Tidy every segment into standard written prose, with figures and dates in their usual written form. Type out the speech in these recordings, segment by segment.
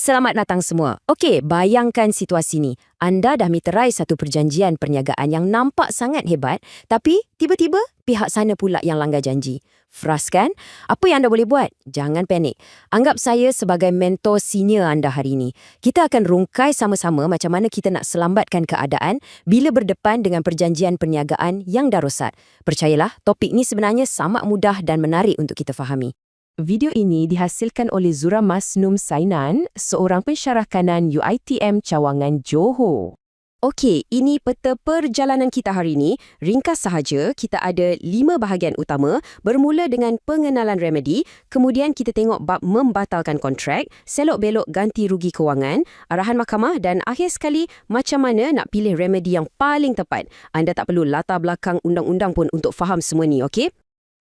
Selamat datang semua. Okey, bayangkan situasi ni. Anda dah meterai satu perjanjian perniagaan yang nampak sangat hebat, tapi tiba-tiba pihak sana pula yang langgar janji. Frust kan? Apa yang anda boleh buat? Jangan panik. Anggap saya sebagai mentor senior anda hari ini. Kita akan rungkai sama-sama macam mana kita nak selambatkan keadaan bila berdepan dengan perjanjian perniagaan yang dah rosak. Percayalah, topik ni sebenarnya sangat mudah dan menarik untuk kita fahami. Video ini dihasilkan oleh Zura Masnum Sainan, seorang pensyarah kanan UiTM Cawangan Johor. Okey, ini peta perjalanan kita hari ini. Ringkas sahaja, kita ada 5 bahagian utama, bermula dengan pengenalan remedi, kemudian kita tengok bab membatalkan kontrak, selok-belok ganti rugi kewangan, arahan mahkamah dan akhir sekali macam mana nak pilih remedi yang paling tepat. Anda tak perlu latar belakang undang-undang pun untuk faham semua ni, okey?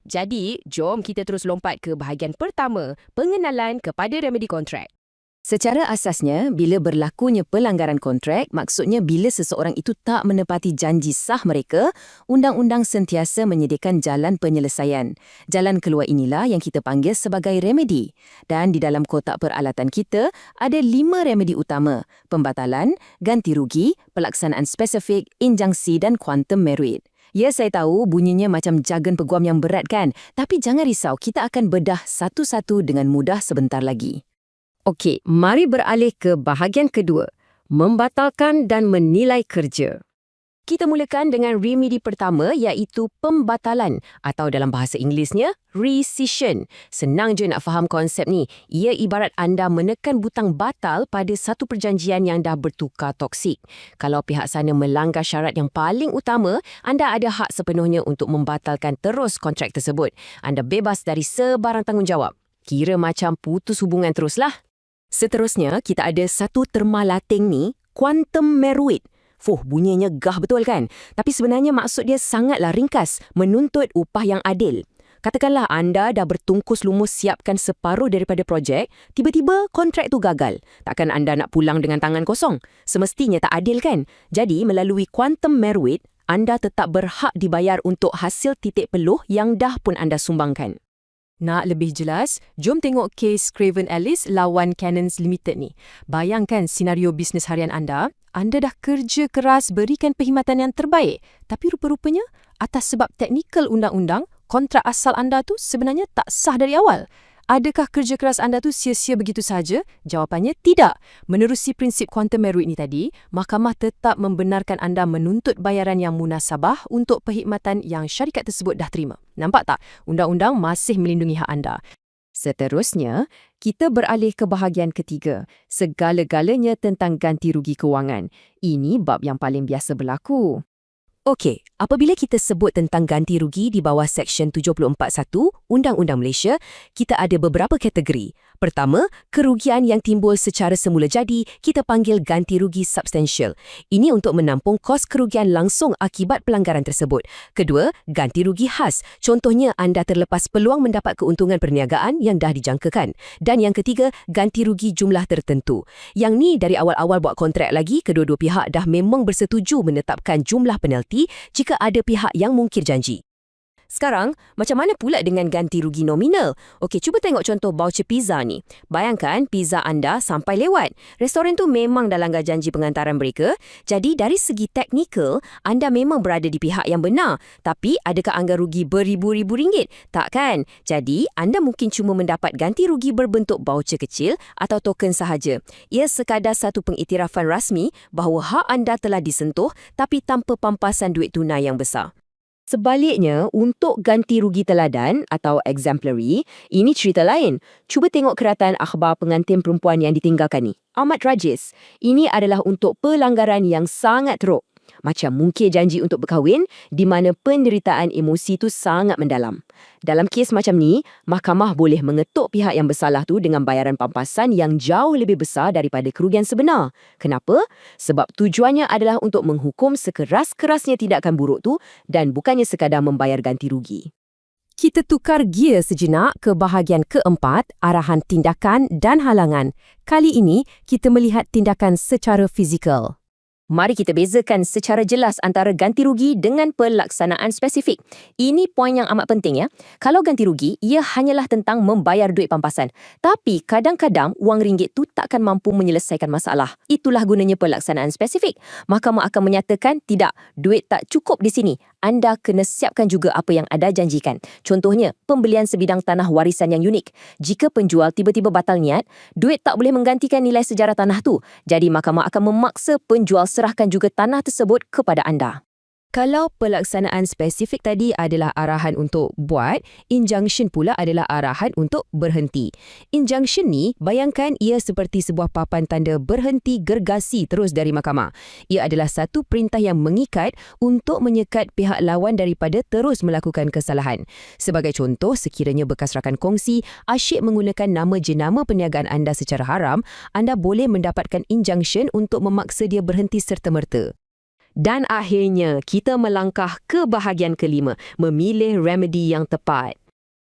Jadi, jom kita terus lompat ke bahagian pertama, pengenalan kepada remedi kontrak. Secara asasnya, bila berlakunya pelanggaran kontrak, maksudnya bila seseorang itu tak menepati janji sah mereka, undang-undang sentiasa menyediakan jalan penyelesaian. Jalan keluar inilah yang kita panggil sebagai remedi. Dan di dalam kotak peralatan kita, ada 5 remedi utama: pembatalan, ganti rugi, pelaksanaan spesifik, injangsi dan quantum meruit. Ya, saya tahu bunyinya macam jargon peguam yang berat kan? Tapi jangan risau, kita akan bedah satu-satu dengan mudah sebentar lagi. Okey, mari beralih ke bahagian kedua, membatalkan dan menilai kerja. Kita mulakan dengan remedi pertama iaitu pembatalan atau dalam bahasa Inggerisnya rescission. Senang je nak faham konsep ni. Ia ibarat anda menekan butang batal pada satu perjanjian yang dah bertukar toksik. Kalau pihak sana melanggar syarat yang paling utama, anda ada hak sepenuhnya untuk membatalkan terus kontrak tersebut. Anda bebas dari sebarang tanggungjawab. Kira macam putus hubungan teruslah. Seterusnya, kita ada satu terma lating ni, quantum meruit. Bunyinya gah betul kan? Tapi sebenarnya maksud dia sangatlah ringkas, menuntut upah yang adil. Katakanlah anda dah bertungkus lumus siapkan separuh daripada projek, tiba-tiba kontrak tu gagal. Takkan anda nak pulang dengan tangan kosong? Semestinya tak adil kan? Jadi melalui quantum meruit, anda tetap berhak dibayar untuk hasil titik peluh yang dah pun anda sumbangkan. Nak lebih jelas, jom tengok kes Craven Ellis lawan Cannons Limited ni. Bayangkan senario bisnes harian anda dah kerja keras berikan perkhidmatan yang terbaik, tapi rupa-rupanya atas sebab teknikal undang-undang, kontrak asal anda tu sebenarnya tak sah dari awal. Adakah kerja keras anda tu sia-sia begitu saja? Jawapannya tidak. Menerusi prinsip quantum meruit ni tadi, mahkamah tetap membenarkan anda menuntut bayaran yang munasabah untuk perkhidmatan yang syarikat tersebut dah terima. Nampak tak? Undang-undang masih melindungi hak anda. Seterusnya, kita beralih ke bahagian ketiga, segala-galanya tentang ganti rugi kewangan. Ini bab yang paling biasa berlaku. Okey, apabila kita sebut tentang ganti rugi di bawah Seksyen 74(1) Undang-Undang Malaysia, kita ada beberapa kategori. Pertama, kerugian yang timbul secara semula jadi, kita panggil ganti rugi substansial. Ini untuk menampung kos kerugian langsung akibat pelanggaran tersebut. Kedua, ganti rugi khas. Contohnya, anda terlepas peluang mendapat keuntungan perniagaan yang dah dijangkakan. Dan yang ketiga, ganti rugi jumlah tertentu. Yang ni dari awal-awal buat kontrak lagi, kedua-dua pihak dah memang bersetuju menetapkan jumlah penalti jika ada pihak yang mungkir janji. Sekarang, macam mana pula dengan ganti rugi nominal? Okey, cuba tengok contoh voucher pizza ni. Bayangkan pizza anda sampai lewat. Restoran tu memang dah langgar janji pengantaran mereka. Jadi dari segi teknikal, anda memang berada di pihak yang benar. Tapi adakah anggaran rugi beribu-ribu ringgit? Tak kan? Jadi anda mungkin cuma mendapat ganti rugi berbentuk voucher kecil atau token sahaja. Ia sekadar satu pengiktirafan rasmi bahawa hak anda telah disentuh tapi tanpa pampasan duit tunai yang besar. Sebaliknya, untuk ganti rugi teladan atau exemplary, ini cerita lain. Cuba tengok keratan akhbar pengantin perempuan yang ditinggalkan ni. Ahmad Rajis. Ini adalah untuk pelanggaran yang sangat teruk. Macam mungkir janji untuk berkahwin, di mana penderitaan emosi tu sangat mendalam. Dalam kes macam ni, mahkamah boleh mengetuk pihak yang bersalah tu dengan bayaran pampasan yang jauh lebih besar daripada kerugian sebenar. Kenapa? Sebab tujuannya adalah untuk menghukum sekeras-kerasnya tindakan buruk tu dan bukannya sekadar membayar ganti rugi. Kita tukar gear sejenak ke bahagian keempat, arahan tindakan dan halangan. Kali ini, kita melihat tindakan secara fizikal. Mari kita bezakan secara jelas antara ganti rugi dengan pelaksanaan spesifik. Ini poin yang amat penting ya. Kalau ganti rugi, ia hanyalah tentang membayar duit pampasan. Tapi kadang-kadang wang ringgit tu takkan mampu menyelesaikan masalah. Itulah gunanya pelaksanaan spesifik. Mahkamah akan menyatakan tidak, duit tak cukup di sini. Anda kena siapkan juga apa yang ada janjikan. Contohnya, pembelian sebidang tanah warisan yang unik. Jika penjual tiba-tiba batal niat, duit tak boleh menggantikan nilai sejarah tanah tu. Jadi mahkamah akan memaksa penjual serahkan juga tanah tersebut kepada anda. Kalau pelaksanaan spesifik tadi adalah arahan untuk buat, injunction pula adalah arahan untuk berhenti. Injunction ni, bayangkan ia seperti sebuah papan tanda berhenti gergasi terus dari mahkamah. Ia adalah satu perintah yang mengikat untuk menyekat pihak lawan daripada terus melakukan kesalahan. Sebagai contoh, sekiranya bekas rakan kongsi asyik menggunakan nama jenama perniagaan anda secara haram, anda boleh mendapatkan injunction untuk memaksa dia berhenti serta-merta. Dan akhirnya, kita melangkah ke bahagian kelima, memilih remedi yang tepat.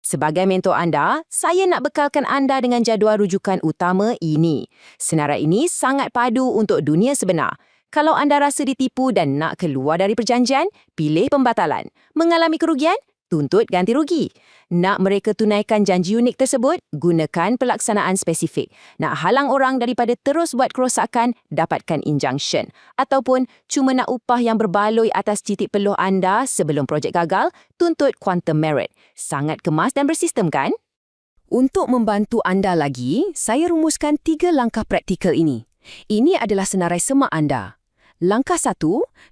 Sebagai mentor anda, saya nak bekalkan anda dengan jadual rujukan utama ini. Senarai ini sangat padu untuk dunia sebenar. Kalau anda rasa ditipu dan nak keluar dari perjanjian, pilih pembatalan. Mengalami kerugian? Tuntut ganti rugi. Nak mereka tunaikan janji unik tersebut? Gunakan pelaksanaan spesifik. Nak halang orang daripada terus buat kerosakan? Dapatkan injunction. Ataupun cuma nak upah yang berbaloi atas titik peluh anda sebelum projek gagal? Tuntut quantum merit. Sangat kemas dan bersistem kan? Untuk membantu anda lagi, saya rumuskan 3 langkah praktikal ini. Ini adalah senarai semak anda. Langkah 1,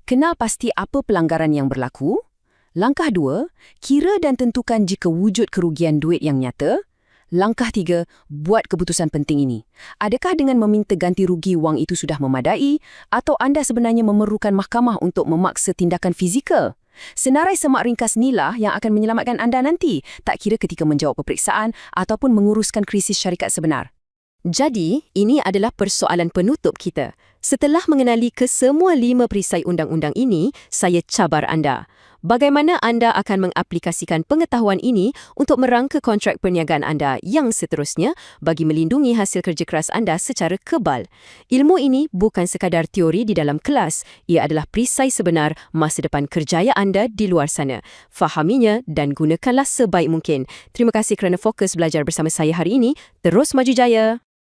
kenal pasti apa pelanggaran yang berlaku. Langkah 2, kira dan tentukan jika wujud kerugian duit yang nyata. Langkah 3, buat keputusan penting ini. Adakah dengan meminta ganti rugi wang itu sudah memadai atau anda sebenarnya memerlukan mahkamah untuk memaksa tindakan fizikal? Senarai semak ringkas inilah yang akan menyelamatkan anda nanti, tak kira ketika menjawab peperiksaan ataupun menguruskan krisis syarikat sebenar. Jadi, ini adalah persoalan penutup kita. Setelah mengenali kesemua 5 perisai undang-undang ini, saya cabar anda. Bagaimana anda akan mengaplikasikan pengetahuan ini untuk merangka kontrak perniagaan anda yang seterusnya bagi melindungi hasil kerja keras anda secara kebal? Ilmu ini bukan sekadar teori di dalam kelas. Ia adalah perisai sebenar masa depan kerjaya anda di luar sana. Fahaminya dan gunakanlah sebaik mungkin. Terima kasih kerana fokus belajar bersama saya hari ini. Terus maju jaya!